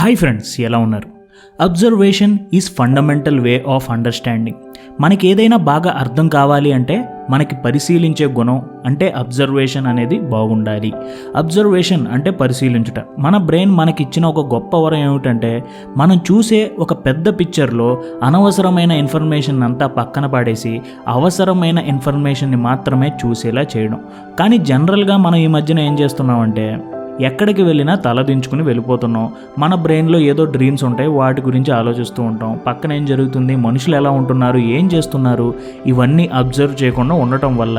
Hi friends, ఎలా ఉన్నారు? Observation is fundamental way of understanding. మనకి ఏదైనా బాగా అర్థం కావాలి అంటే మనకి పరిశీలించే గుణం అంటే అబ్జర్వేషన్ అనేది బాగుండాలి. అబ్జర్వేషన్ అంటే పరిశీలించుట. మన బ్రెయిన్ మనకిచ్చిన ఒక గొప్ప వరం ఏమిటంటే మనం చూసే ఒక పెద్ద పిక్చర్లో అనవసరమైన ఇన్ఫర్మేషన్ అంతా పక్కన పాడేసి అవసరమైన ఇన్ఫర్మేషన్ని మాత్రమే చూసేలా చేయడం. కానీ జనరల్గా మనం ఈ మధ్యన ఏం చేస్తున్నామంటే ఎక్కడికి వెళ్ళినా తలదించుకుని వెళ్ళిపోతున్నాం. మన బ్రెయిన్లో ఏదో డ్రీమ్స్ ఉంటాయి, వాటి గురించి ఆలోచిస్తూ ఉంటాం. పక్కన ఏం జరుగుతుంది, మనుషులు ఎలా ఉంటున్నారు, ఏం చేస్తున్నారు, ఇవన్నీ అబ్జర్వ్ చేయకుండా ఉండటం వల్ల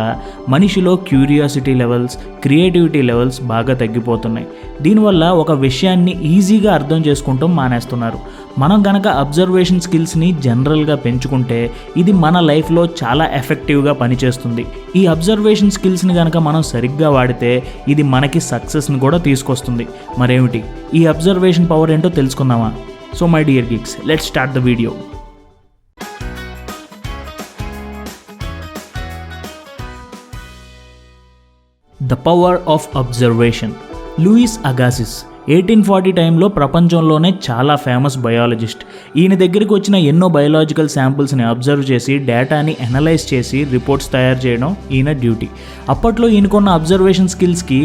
మనిషిలో క్యూరియాసిటీ లెవెల్స్, క్రియేటివిటీ లెవెల్స్ బాగా తగ్గిపోతున్నాయి. దీనివల్ల ఒక విషయాన్ని ఈజీగా అర్థం చేసుకుంటాం మానేస్తున్నారు. మనం గనక అబ్జర్వేషన్ స్కిల్స్ని జనరల్గా పెంచుకుంటే ఇది మన లైఫ్లో చాలా ఎఫెక్టివ్గా పనిచేస్తుంది. ఈ అబ్జర్వేషన్ స్కిల్స్ని గనక మనం సరిగ్గా వాడితే ఇది మనకి సక్సెస్ని కూడా తీసుకొస్తుంది. మరేమిటి ఈ అబ్జర్వేషన్ పవర్ ఏంటో తెలుసుకుందామా? So my dear geeks, let's start the video. The power of observation. Louis Agassiz 1840 టైంలో ప్రపంచంలోనే చాలా ఫేమస్ బయాలజిస్ట్. ఈయన దగ్గరికి వచ్చిన ఎన్నో బయాలజికల్ శాంపుల్స్ని అబ్జర్వ్ చేసి డేటాని అనలైజ్ చేసి రిపోర్ట్స్ తయారు చేయడం ఈయన డ్యూటీ. అప్పట్లో ఈయనకున్న అబ్జర్వేషన్ స్కిల్స్కి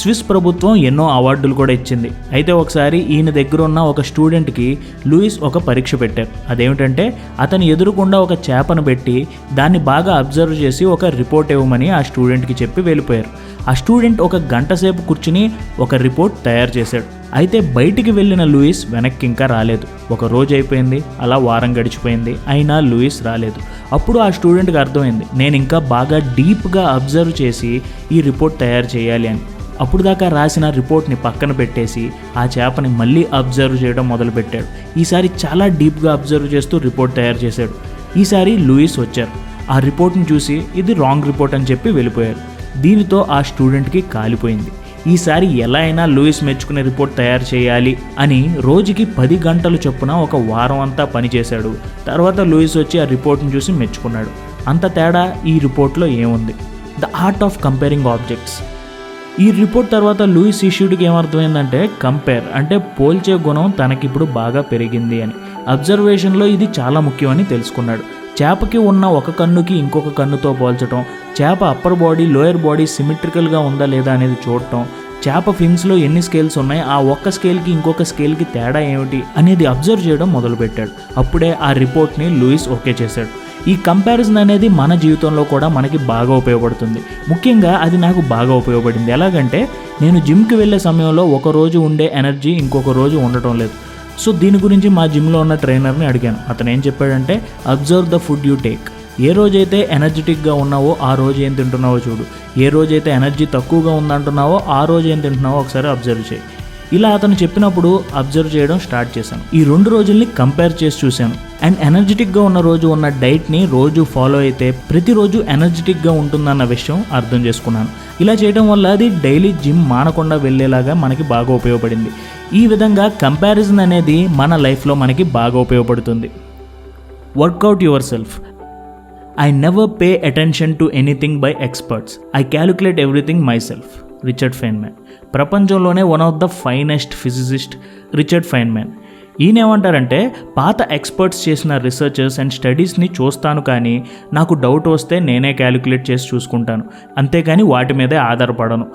స్విస్ ప్రభుత్వం ఎన్నో అవార్డులు కూడా ఇచ్చింది. అయితే ఒకసారి ఈయన దగ్గర ఉన్న ఒక స్టూడెంట్కి లూయిస్ ఒక పరీక్ష పెట్టారు. అదేమిటంటే అతను ఎదురుకుండా ఒక చేపను పెట్టి దాన్ని బాగా అబ్జర్వ్ చేసి ఒక రిపోర్ట్ ఇవ్వమని ఆ స్టూడెంట్కి చెప్పి వెళ్ళిపోయారు. ఆ స్టూడెంట్ ఒక గంట సేపు కూర్చుని ఒక రిపోర్ట్ తయారు చేశాడు. అయితే బయటికి వెళ్ళిన లూయిస్ వెనక్కి ఇంకా రాలేదు. ఒక రోజు అయిపోయింది, అలా వారం గడిచిపోయింది, అయినా లూయిస్ రాలేదు. అప్పుడు ఆ స్టూడెంట్కి అర్థమైంది, నేను ఇంకా బాగా డీప్గా అబ్జర్వ్ చేసి ఈ రిపోర్ట్ తయారు చేయాలి అని. అప్పుడు దాకా రాసిన రిపోర్ట్ని పక్కన పెట్టేసి ఆ చేపని మళ్ళీ అబ్జర్వ్ చేయడం మొదలుపెట్టాడు. ఈసారి చాలా డీప్గా అబ్జర్వ్ చేస్తూ రిపోర్ట్ తయారు చేశాడు. ఈసారి లూయిస్ వచ్చారు. ఆ రిపోర్ట్ని చూసి ఇది రాంగ్ రిపోర్ట్ అని చెప్పి వెళ్ళిపోయారు. దీనితో ఆ స్టూడెంట్కి కాలిపోయింది. ఈసారి ఎలా అయినా లూయిస్ మెచ్చుకునే రిపోర్ట్ తయారు చేయాలి అని రోజుకి 10 గంటలు చొప్పున ఒక వారం అంతా పనిచేశాడు. తర్వాత లూయిస్ వచ్చి ఆ రిపోర్ట్ని చూసి మెచ్చుకున్నాడు. అంత తేడా ఈ రిపోర్ట్లో ఏముంది? The art of comparing objects. ఈ రిపోర్ట్ తర్వాత లూయిస్ శిష్యుడికి ఏమర్థమైందంటే కంపేర్ అంటే పోల్చే గుణం తనకిప్పుడు బాగా పెరిగింది అని. అబ్జర్వేషన్లో ఇది చాలా ముఖ్యమని తెలుసుకున్నాడు. చేపకి ఉన్న ఒక కన్నుకి ఇంకొక కన్నుతో పోల్చడం, చేప అప్పర్ బాడీ లోయర్ బాడీ సిమెట్రికల్గా ఉందా లేదా అనేది చూడటం, చేప ఫిన్స్లో ఎన్ని స్కేల్స్ ఉన్నాయి, ఆ ఒక్క స్కేల్కి ఇంకొక స్కేల్కి తేడా ఏమిటి అనేది అబ్జర్వ్ చేయడం మొదలుపెట్టాడు. అప్పుడే ఆ రిపోర్ట్ని లూయిస్ ఓకే చేశాడు. ఈ కంపారిజన్ అనేది మన జీవితంలో కూడా మనకి బాగా ఉపయోగపడుతుంది. ముఖ్యంగా అది నాకు బాగా ఉపయోగపడింది. ఎలాగంటే నేను జిమ్కి వెళ్ళే సమయంలో ఒక రోజు ఉండే ఎనర్జీ ఇంకొక రోజు ఉండటం లేదు. సో దీని గురించి మా జిమ్లో ఉన్న ట్రైనర్ని అడిగాను. అతను ఏం చెప్పాడంటే observe the food you take. ఏ రోజైతే ఎనర్జెటిక్గా ఉన్నావో ఆ రోజు ఏం తింటున్నావో చూడు, ఏ రోజైతే ఎనర్జీ తక్కువగా ఉందంటున్నావో ఆ రోజు ఏం తింటున్నావో ఒకసారి అబ్జర్వ్ చేయి. ఇలా అతను చెప్పినప్పుడు అబ్జర్వ్ చేయడం స్టార్ట్ చేశాను. ఈ 2 రోజుల్ని కంపేర్ చేసి చూశాను. అండ్ ఎనర్జెటిక్గా ఉన్న రోజు ఉన్న డైట్ని రోజు ఫాలో అయితే ప్రతిరోజు ఎనర్జెటిక్గా ఉంటుందన్న విషయం అర్థం చేసుకున్నాను. ఇలా చేయడం వల్ల అది డైలీ జిమ్ మానకుండా వెళ్ళేలాగా మనకి బాగా ఉపయోగపడింది. ఈ విధంగా కంపారిజన్ అనేది మన లైఫ్లో మనకి బాగా ఉపయోగపడుతుంది. Work out yourself. I never pay attention to anything by experts. I calculate everything myself. Richard Feynman. ప్రపంచంలోనే one of the finest physicist Richard Feynman. ఈయనేమంటారంటే పాత ఎక్స్పర్ట్స్ చేసిన రీసెర్చెస్ అండ్ స్టడీస్ని చూస్తాను, కానీ నాకు డౌట్ వస్తే నేనే క్యాలిక్యులేట్ చేసి చూసుకుంటాను, అంతేకాని వాటి మీదే ఆధారపడను.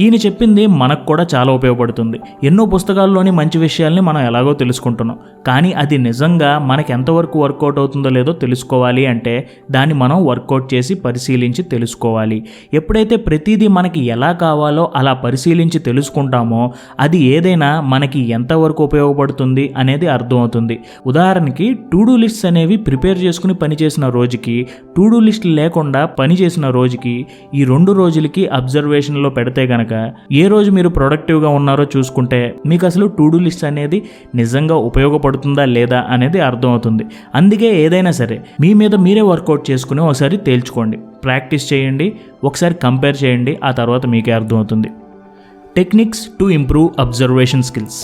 ఈయన చెప్పింది మనకు కూడా చాలా ఉపయోగపడుతుంది. ఎన్నో పుస్తకాల్లోని మంచి విషయాల్ని మనం ఎలాగో తెలుసుకుంటున్నాం, కానీ అది నిజంగా మనకి ఎంతవరకు వర్కౌట్ అవుతుందో లేదో తెలుసుకోవాలి అంటే దాన్ని మనం వర్కౌట్ చేసి పరిశీలించి తెలుసుకోవాలి. ఎప్పుడైతే ప్రతిదీ మనకి ఎలా కావాలో అలా పరిశీలించి తెలుసుకుంటామో అది ఏదైనా మనకి ఎంతవరకు ఉపయోగపడుతుంది అనేది అర్థమవుతుంది. ఉదాహరణకి టు డూ లిస్ట్స్ అనేవి ప్రిపేర్ చేసుకుని పనిచేసిన రోజుకి, టు డూ లిస్ట్ లేకుండా పనిచేసిన రోజుకి, ఈ 2 రోజులకి అబ్జర్వేషన్లో పెడితే గనక ఏ రోజు మీరు ప్రొడక్టివ్గా ఉన్నారో చూసుకుంటే మీకు అసలు టు డూ లిస్ట్ అనేది నిజంగా ఉపయోగపడుతుందా లేదా అనేది అర్థమవుతుంది. అందుకే ఏదైనా సరే మీ మీద మీరే వర్కౌట్ చేసుకుని ఒకసారి తేల్చుకోండి, ప్రాక్టీస్ చేయండి, ఒకసారి కంపేర్ చేయండి, ఆ తర్వాత మీకే అర్థమవుతుంది. Techniques to improve observation skills.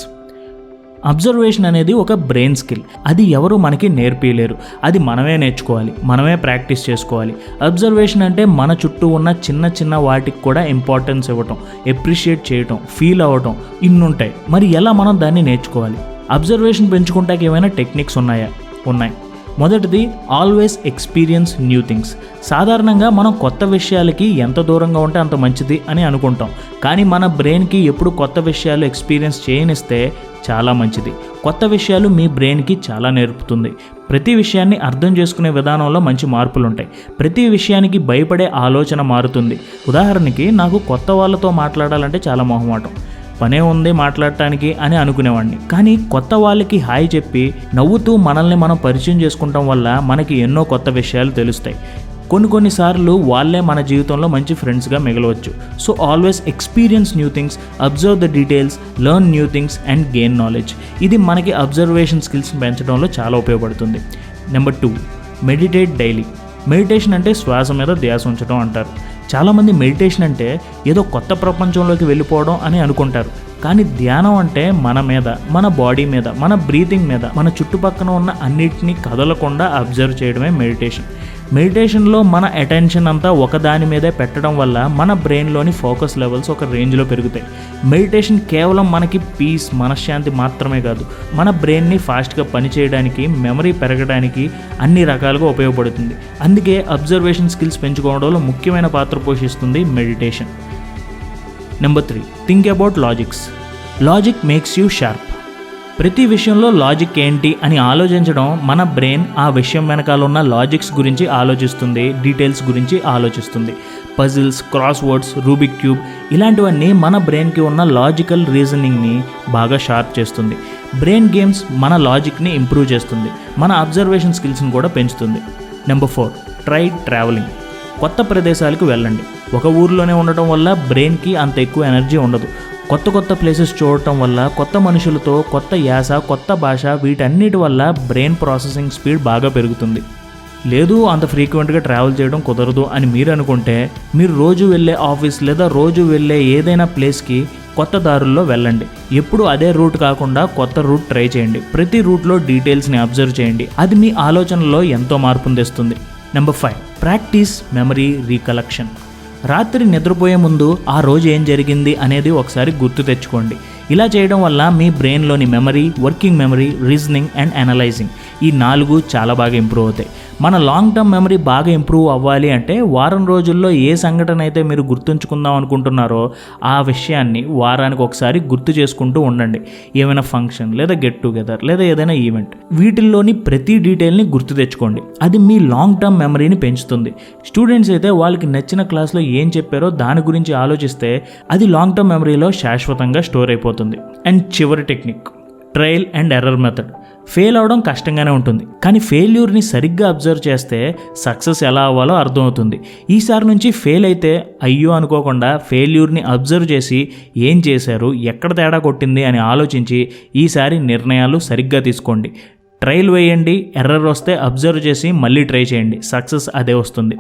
Observation అనేది ఒక బ్రెయిన్ స్కిల్. అది ఎవరు మనకి నేర్పిలేరు, అది మనమే నేర్చుకోవాలి, మనమే ప్రాక్టీస్ చేసుకోవాలి. అబ్జర్వేషన్ అంటే మన చుట్టూ ఉన్న చిన్న చిన్న వాటికి కూడా ఇంపార్టెన్స్ ఇవ్వటం, ఎప్రిషియేట్ చేయటం, ఫీల్ అవ్వటం, ఇన్నుంటాయి. మరి ఎలా మనం దాన్ని నేర్చుకోవాలి? అబ్జర్వేషన్ పెంచుకుంటాకి ఏమైనా టెక్నిక్స్ ఉన్నాయి. మొదటిది, ఆల్వేస్ ఎక్స్పీరియన్స్ న్యూ థింగ్స్. సాధారణంగా మనం కొత్త విషయాలకి ఎంత దూరంగా ఉంటే అంత మంచిది అని అనుకుంటాం, కానీ మన బ్రెయిన్కి ఎప్పుడు కొత్త విషయాలు ఎక్స్పీరియన్స్ చేయనిస్తే చాలా మంచిది. కొత్త విషయాలు మీ బ్రెయిన్కి చాలా నేర్పుతుంది. ప్రతి విషయాన్ని అర్థం చేసుకునే విధానంలో మంచి మార్పులు ఉంటాయి. ప్రతి విషయానికి భయపడే ఆలోచన మారుతుంది. ఉదాహరణకి, నాకు కొత్త వాళ్ళతో మాట్లాడాలంటే చాలా మొహమాటం, పనే ఉంది మాట్లాడటానికి అని అనుకునేవాడిని. కానీ కొత్త వాళ్ళకి హాయ్ చెప్పి నవ్వుతూ మనల్ని మనం పరిచయం చేసుకుంటాం వల్ల మనకి ఎన్నో కొత్త విషయాలు తెలుస్తాయి. కొన్నిసార్లు వాళ్ళే మన జీవితంలో మంచి ఫ్రెండ్స్గా మిగలవచ్చు. So always experience new things, observe the details, learn new things and gain knowledge. ఇది మనకి అబ్జర్వేషన్ స్కిల్స్ పెంచడంలో చాలా ఉపయోగపడుతుంది. Number 2, meditate daily. మెడిటేషన్ అంటే శ్వాస మీద ధ్యాస ఉంచడం అంటారు. చాలామంది మెడిటేషన్ అంటే ఏదో కొత్త ప్రపంచంలోకి వెళ్ళిపోవడం అని అనుకుంటారు. కానీ ధ్యానం అంటే మన మీద, మన బాడీ మీద, మన బ్రీతింగ్ మీద, మన చుట్టుపక్కల ఉన్న అన్నిటినీ కదలకుండా అబ్జర్వ్ చేయడమే మెడిటేషన్. మెడిటేషన్లో మన అటెన్షన్ అంతా ఒకదాని మీదే పెట్టడం వల్ల మన బ్రెయిన్లోని ఫోకస్ లెవెల్స్ ఒక రేంజ్లో పెరుగుతాయి. మెడిటేషన్ కేవలం మనకి పీస్, మనశ్శాంతి మాత్రమే కాదు, మన బ్రెయిన్ని ఫాస్ట్గా పనిచేయడానికి, మెమరీ పెరగడానికి అన్ని రకాలుగా ఉపయోగపడుతుంది. అందుకే అబ్జర్వేషన్ స్కిల్స్ పెంచుకోవడంలో ముఖ్యమైన పాత్ర పోషిస్తుంది meditation. Number 3, think about logics. Logic makes you sharp. ప్రతి విషయంలో లాజిక్ ఏంటి అని ఆలోచించడం, మన బ్రెయిన్ ఆ విషయం వెనకాల ఉన్న లాజిక్స్ గురించి ఆలోచిస్తుంది, డీటెయిల్స్ గురించి ఆలోచిస్తుంది. Puzzles, cross words, Rubik cube ఇలాంటివన్నీ మన బ్రెయిన్కి ఉన్న లాజికల్ రీజనింగ్ని బాగా షార్ప్ చేస్తుంది. బ్రెయిన్ గేమ్స్ మన లాజిక్ని ఇంప్రూవ్ చేస్తుంది, మన అబ్జర్వేషన్ స్కిల్స్ని కూడా పెంచుతుంది. Number 4, try travelling. కొత్త ప్రదేశాలకు వెళ్ళండి. ఒక ఊరిలోనే ఉండటం వల్ల బ్రెయిన్కి అంత ఎక్కువ ఎనర్జీ ఉండదు. కొత్త ప్లేసెస్ చూడటం వల్ల, కొత్త మనుషులతో, కొత్త యాస, కొత్త భాష, వీటన్నిటి వల్ల బ్రెయిన్ ప్రాసెసింగ్ స్పీడ్ బాగా పెరుగుతుంది. లేదు అంత ఫ్రీక్వెంట్గా ట్రావెల్ చేయడం కుదరదు అని మీరు అనుకుంటే, మీరు రోజు వెళ్ళే ఆఫీస్ లేదా రోజు వెళ్ళే ఏదైనా ప్లేస్కి కొత్త దారుల్లో వెళ్ళండి. ఎప్పుడు అదే రూట్ కాకుండా కొత్త రూట్ ట్రై చేయండి. ప్రతి రూట్లో డీటెయిల్స్ని అబ్జర్వ్ చేయండి. అది మీ ఆలోచనలో ఎంతో మార్పును తెస్తుంది. Number 5, practice memory recollection. రాత్రి నిద్రపోయే ముందు ఆ రోజు ఏం జరిగింది అనేది ఒకసారి గుర్తు తెచ్చుకోండి. ఇలా చేయడం వల్ల మీ బ్రెయిన్లోని memory, working memory, reasoning and analyzing ఈ 4 చాలా బాగా ఇంప్రూవ్ అవుతాయి. మన లాంగ్ టర్మ్ మెమరీ బాగా ఇంప్రూవ్ అవ్వాలి అంటే వారం రోజుల్లో ఏ సంఘటన అయితే మీరు గుర్తుంచుకుందాం అనుకుంటున్నారో ఆ విషయాన్ని వారానికి ఒకసారి గుర్తు చేసుకుంటూ ఉండండి. ఏమైనా ఫంక్షన్ లేదా గెట్ టుగెదర్ లేదా ఏదైనా ఈవెంట్, వీటిల్లోని ప్రతి డీటెయిల్ని గుర్తు తెచ్చుకోండి. అది మీ లాంగ్ టర్మ్ మెమరీని పెంచుతుంది. స్టూడెంట్స్ అయితే వాళ్ళకి నచ్చిన క్లాస్లో ఏం చెప్పారో దాని గురించి ఆలోచిస్తే అది లాంగ్ టర్మ్ మెమరీలో శాశ్వతంగా స్టోర్ అయిపోతుంది. అండ్ చివరి technique, trial and error method. Fail అవడం కష్టంగానే ఉంటుంది, కానీ ఫెయిల్యూర్ని సరిగ్గా అబ్జర్వ్ చేస్తే సక్సెస్ ఎలా అవ్వాలో అర్థమవుతుంది. ఈసారి నుంచి ఫెయిల్ అయితే అయ్యో అనుకోకుండా ఫెయిల్యూర్ని అబ్జర్వ్ చేసి ఏం చేశారు, ఎక్కడ తేడా కొట్టింది అని ఆలోచించి ఈసారి నిర్ణయాలు సరిగ్గా తీసుకోండి. ట్రయల్ వేయండి, ఎర్రర్ వస్తే అబ్జర్వ్ చేసి మళ్ళీ ట్రై చేయండి, సక్సెస్ అదే వస్తుంది.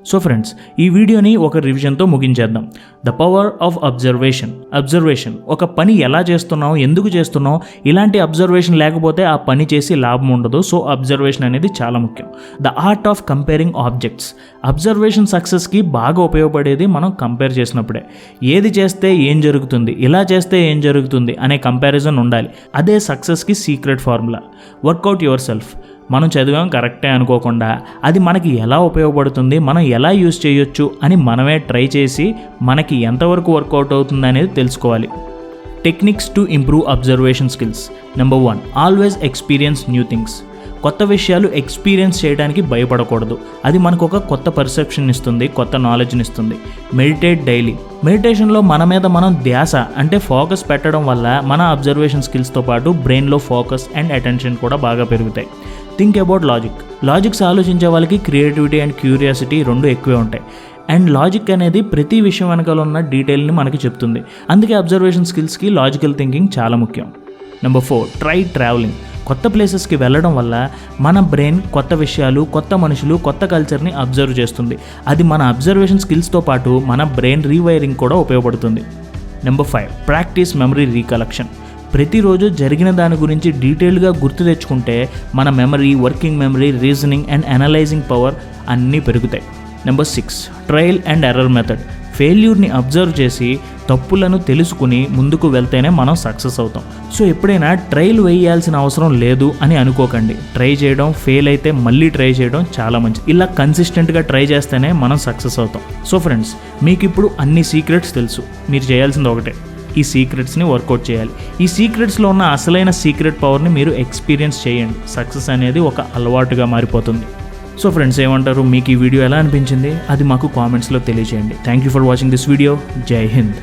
సో ఫ్రెండ్స్, ఈ వీడియోని ఒక రివిజన్తో ముగించేద్దాం. The power of observation. ఒక పని ఎలా చేస్తున్నాం, ఎందుకు చేస్తున్నాం, ఇలాంటి అబ్జర్వేషన్ లేకపోతే ఆ పని చేసి లాభం ఉండదు. సో అబ్జర్వేషన్ అనేది చాలా ముఖ్యం. The art of comparing objects. Observation సక్సెస్కి బాగా ఉపయోగపడేది మనం కంపేర్ చేసినప్పుడే. ఏది చేస్తే ఏం జరుగుతుంది, ఇలా చేస్తే ఏం జరుగుతుంది అనే కంపారిజన్ ఉండాలి. అదే సక్సెస్కి secret formula. Work out yourself. మనం చదివాం కరెక్టే అనుకోకుండా అది మనకి ఎలా ఉపయోగపడుతుంది, మనం ఎలా యూజ్ చేయొచ్చు అని మనమే ట్రై చేసి మనకి ఎంతవరకు వర్కౌట్ అవుతుంది అనేది తెలుసుకోవాలి. Techniques to improve observation skills. Number 1, always experience new things. కొత్త విషయాలు ఎక్స్పీరియన్స్ చేయడానికి భయపడకూడదు. అది మనకు ఒక కొత్త పర్సెప్షన్ ఇస్తుంది, కొత్త నాలెడ్జ్ని ఇస్తుంది. Meditate daily. మెడిటేషన్లో మన మీద మనం ధ్యాస అంటే ఫోకస్ పెట్టడం వల్ల మన అబ్జర్వేషన్ స్కిల్స్తో పాటు బ్రెయిన్లో ఫోకస్ అండ్ అటెన్షన్ కూడా బాగా పెరుగుతాయి. థింక్ అబౌట్ లాజిక్స్ ఆలోచించే వాళ్ళకి క్రియేటివిటీ అండ్ క్యూరియాసిటీ 2 ఎక్కువే ఉంటాయి. అండ్ లాజిక్ అనేది ప్రతి విషయం వెనకాల ఉన్న డీటెయిల్ని మనకి చెప్తుంది. అందుకే అబ్జర్వేషన్ స్కిల్స్కి లాజికల్ థింకింగ్ చాలా ముఖ్యం. Number 4, try travelling. కొత్త ప్లేసెస్కి వెళ్ళడం వల్ల మన బ్రెయిన్ కొత్త విషయాలు, కొత్త మనుషులు, కొత్త కల్చర్ని అబ్జర్వ్ చేస్తుంది. అది మన అబ్జర్వేషన్ స్కిల్స్తో పాటు మన బ్రెయిన్ రీవైరింగ్ కూడా ఉపయోగపడుతుంది. Number 5, practice memory recollection. ప్రతిరోజు జరిగిన దాని గురించి డీటెయిల్గా గుర్తు తెచ్చుకుంటే మన memory, working memory, reasoning and analysing power అన్నీ పెరుగుతాయి. Number 6, trial and error method. ఫెయిల్యూర్ని అబ్జర్వ్ చేసి తప్పులను తెలుసుకుని ముందుకు వెళ్తేనే మనం సక్సెస్ అవుతాం. సో ఎప్పుడైనా ట్రైల్ వేయాల్సిన అవసరం లేదు అని అనుకోకండి. ట్రై చేయడం, ఫెయిల్ అయితే మళ్ళీ ట్రై చేయడం చాలా మంచిది. ఇలా కన్సిస్టెంట్గా ట్రై చేస్తేనే మనం సక్సెస్ అవుతాం. సో ఫ్రెండ్స్, మీకు ఇప్పుడు అన్ని సీక్రెట్స్ తెలుసు. మీరు చేయాల్సింది ఒకటే, ఈ సీక్రెట్స్ని వర్కౌట్ చేయాలి. ఈ సీక్రెట్స్లో ఉన్న అసలైన సీక్రెట్ పవర్ని మీరు ఎక్స్పీరియన్స్ చేయండి. సక్సెస్ అనేది ఒక అలవాటుగా మారిపోతుంది. సో ఫ్రెండ్స్, ఏమంటారు? మీకు ఈ వీడియో ఎలా అనిపించింది? అది మాకు కామెంట్స్లో తెలియజేయండి. Thank you for watching this video. జై హింద్.